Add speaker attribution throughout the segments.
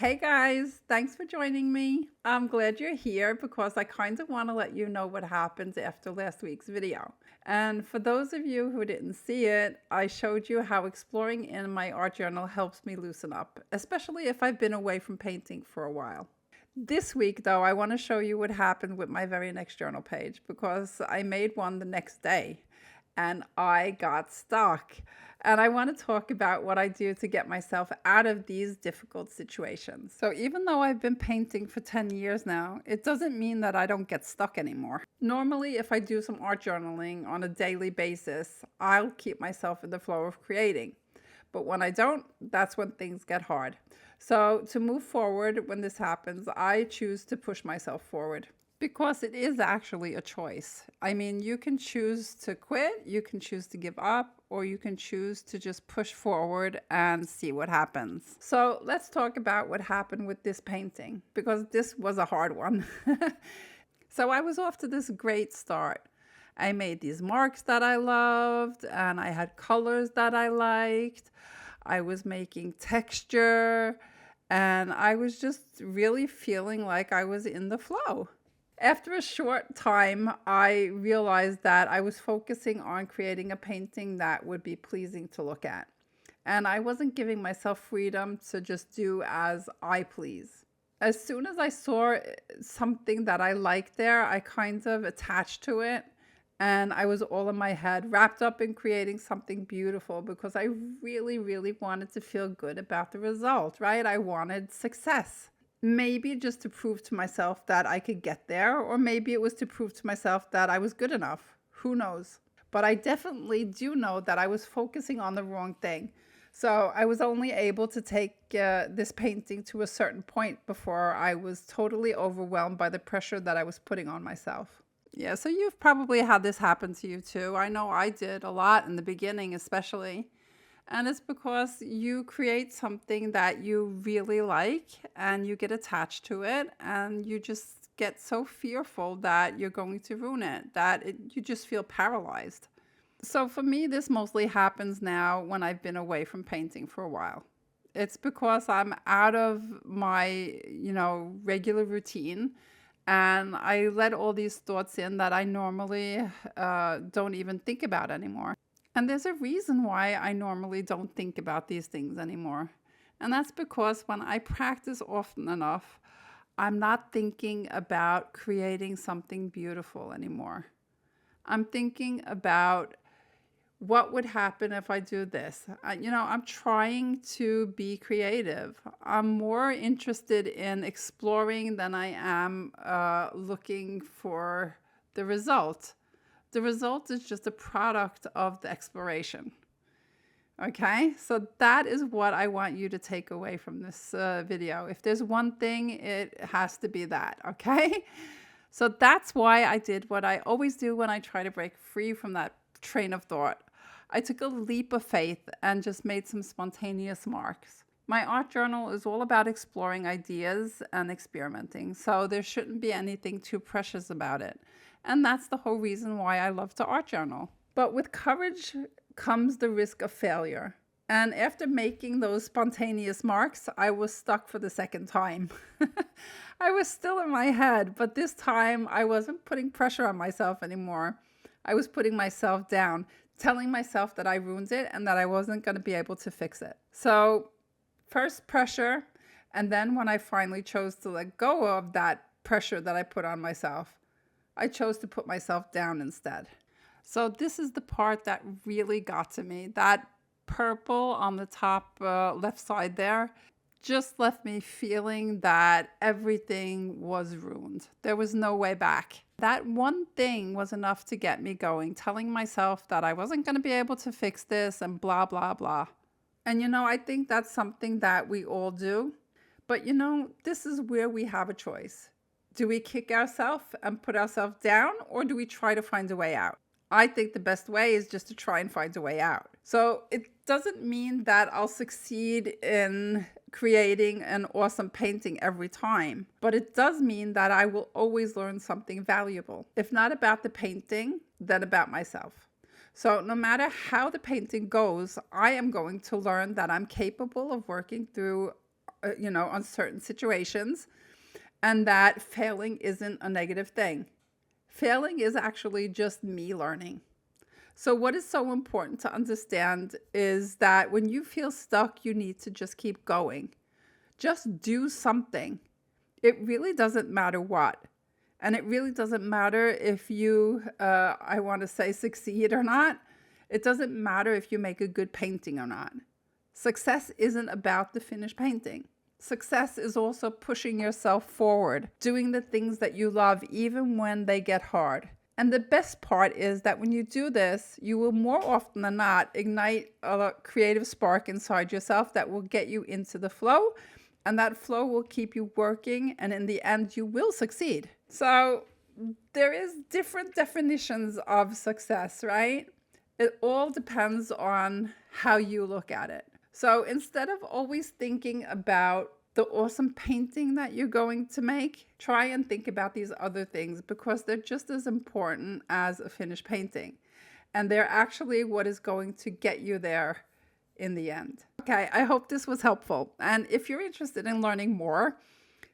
Speaker 1: Hey guys, thanks for joining me. I'm glad you're here because I kind of want to let you know what happened after last week's video. And for those of you who didn't see it, I showed you how exploring in my art journal helps me loosen up, especially if I've been away from painting for a while. This week, though, I want to show you what happened with my very next journal page because I made one the next day and I got stuck. And I want to talk about what I do to get myself out of these difficult situations. So even though I've been painting for 10 years now, it doesn't mean that I don't get stuck anymore. Normally, if I do some art journaling on a daily basis, I'll keep myself in the flow of creating. But when I don't, that's when things get hard. So to move forward when this happens, I choose to push myself forward. Because it is actually a choice. I mean, you can choose to quit, you can choose to give up, or you can choose to just push forward and see what happens. So let's talk about what happened with this painting, because this was a hard one. So I was off to this great start. I made these marks that I loved, and I had colors that I liked. I was making texture, and I was just really feeling like I was in the flow. After a short time, I realized that I was focusing on creating a painting that would be pleasing to look at. And I wasn't giving myself freedom to just do as I please. As soon as I saw something that I liked there, I kind of attached to it. And I was all in my head, wrapped up in creating something beautiful because I really, really wanted to feel good about the result, right? I wanted success. Maybe just to prove to myself that I could get there, or maybe it was to prove to myself that I was good enough. Who knows? But I definitely do know that I was focusing on the wrong thing. So I was only able to take this painting to a certain point before I was totally overwhelmed by the pressure that I was putting on myself. Yeah, so you've probably had this happen to you too. I know I did a lot in the beginning, especially. And it's because you create something that you really like and you get attached to it and you just get so fearful that you're going to ruin it, you just feel paralyzed. So for me, this mostly happens now when I've been away from painting for a while. It's because I'm out of my, regular routine, and I let all these thoughts in that I normally don't even think about anymore. And there's a reason why I normally don't think about these things anymore. And that's because when I practice often enough, I'm not thinking about creating something beautiful anymore. I'm thinking about what would happen if I do this. I'm trying to be creative. I'm more interested in exploring than I am looking for the result. The result is just a product of the exploration. Okay, so that is what I want you to take away from this video. If there's one thing, it has to be that, okay? So that's why I did what I always do when I try to break free from that train of thought. I took a leap of faith and just made some spontaneous marks. My art journal is all about exploring ideas and experimenting, so there shouldn't be anything too precious about it. And that's the whole reason why I love to art journal. But with courage comes the risk of failure. And after making those spontaneous marks, I was stuck for the second time. I was still in my head, but this time I wasn't putting pressure on myself anymore. I was putting myself down, telling myself that I ruined it and that I wasn't going to be able to fix it. So first pressure, and then when I finally chose to let go of that pressure that I put on myself, I chose to put myself down instead. So this is the part that really got to me. That purple on the top left side there just left me feeling that everything was ruined. There was no way back. That one thing was enough to get me going, telling myself that I wasn't going to be able to fix this and blah, blah, blah. And I think that's something that we all do. But this is where we have a choice. Do we kick ourselves and put ourselves down, or do we try to find a way out? I think the best way is just to try and find a way out. So it doesn't mean that I'll succeed in creating an awesome painting every time, but it does mean that I will always learn something valuable, if not about the painting, then about myself. So no matter how the painting goes, I am going to learn that I'm capable of working through on certain situations, and that failing isn't a negative thing. Failing is actually just me learning. So what is so important to understand is that when you feel stuck, you need to just keep going. Just do something. It really doesn't matter what. And it really doesn't matter if you, I want to say, succeed or not. It doesn't matter if you make a good painting or not. Success isn't about the finished painting. Success is also pushing yourself forward, doing the things that you love even when they get hard. And the best part is that when you do this, you will more often than not ignite a creative spark inside yourself that will get you into the flow. And that flow will keep you working. And in the end, you will succeed. So there is different definitions of success, right? It all depends on how you look at it. So instead of always thinking about the awesome painting that you're going to make, try and think about these other things because they're just as important as a finished painting. And they're actually what is going to get you there in the end. Okay, I hope this was helpful. And if you're interested in learning more,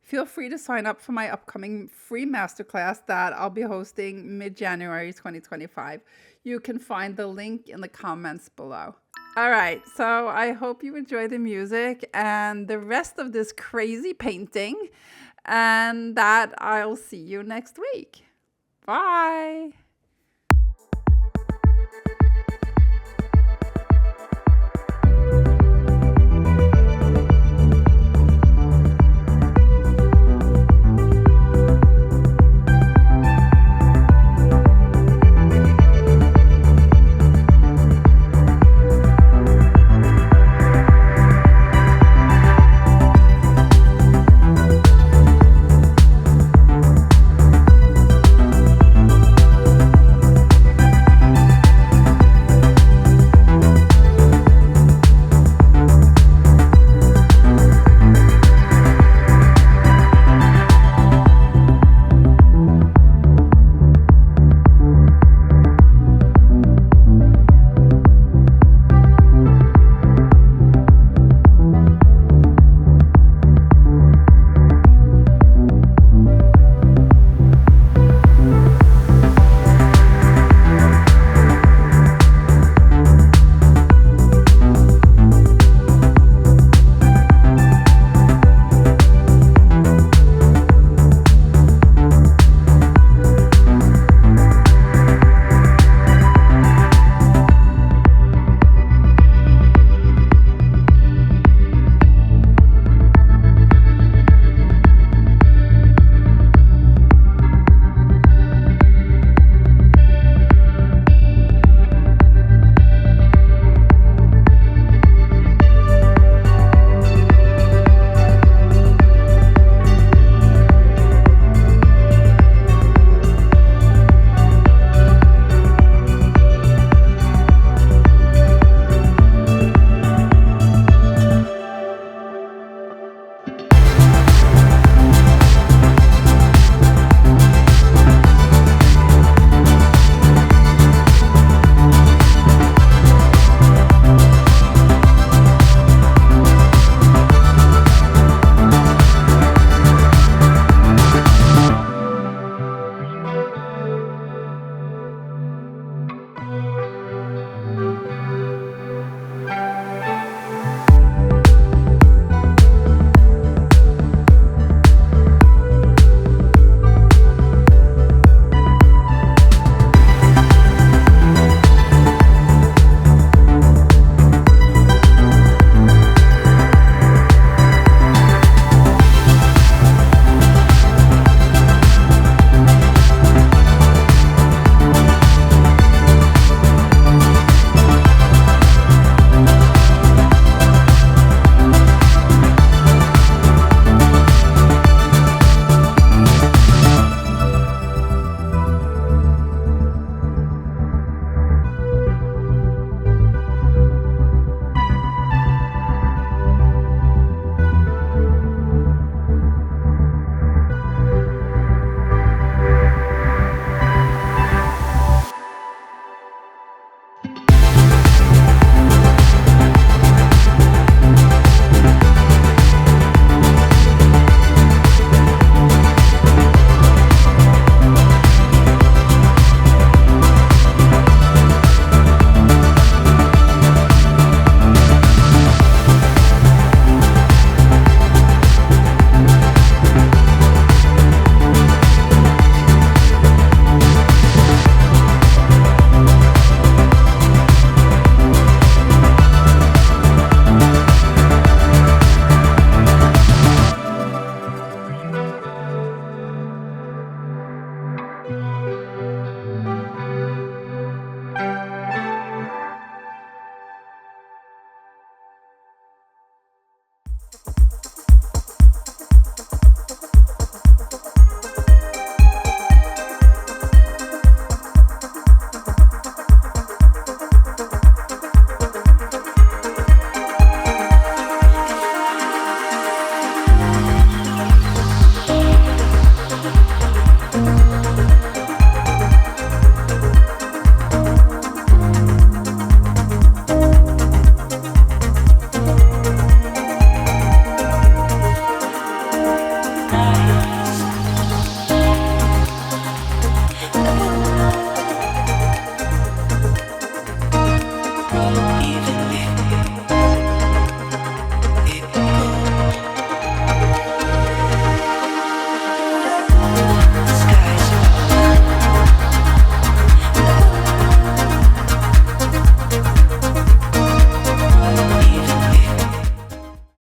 Speaker 1: feel free to sign up for my upcoming free masterclass that I'll be hosting mid-January 2025. You can find the link in the comments below. All right, so I hope you enjoy the music and the rest of this crazy painting, and that I'll see you next week. Bye.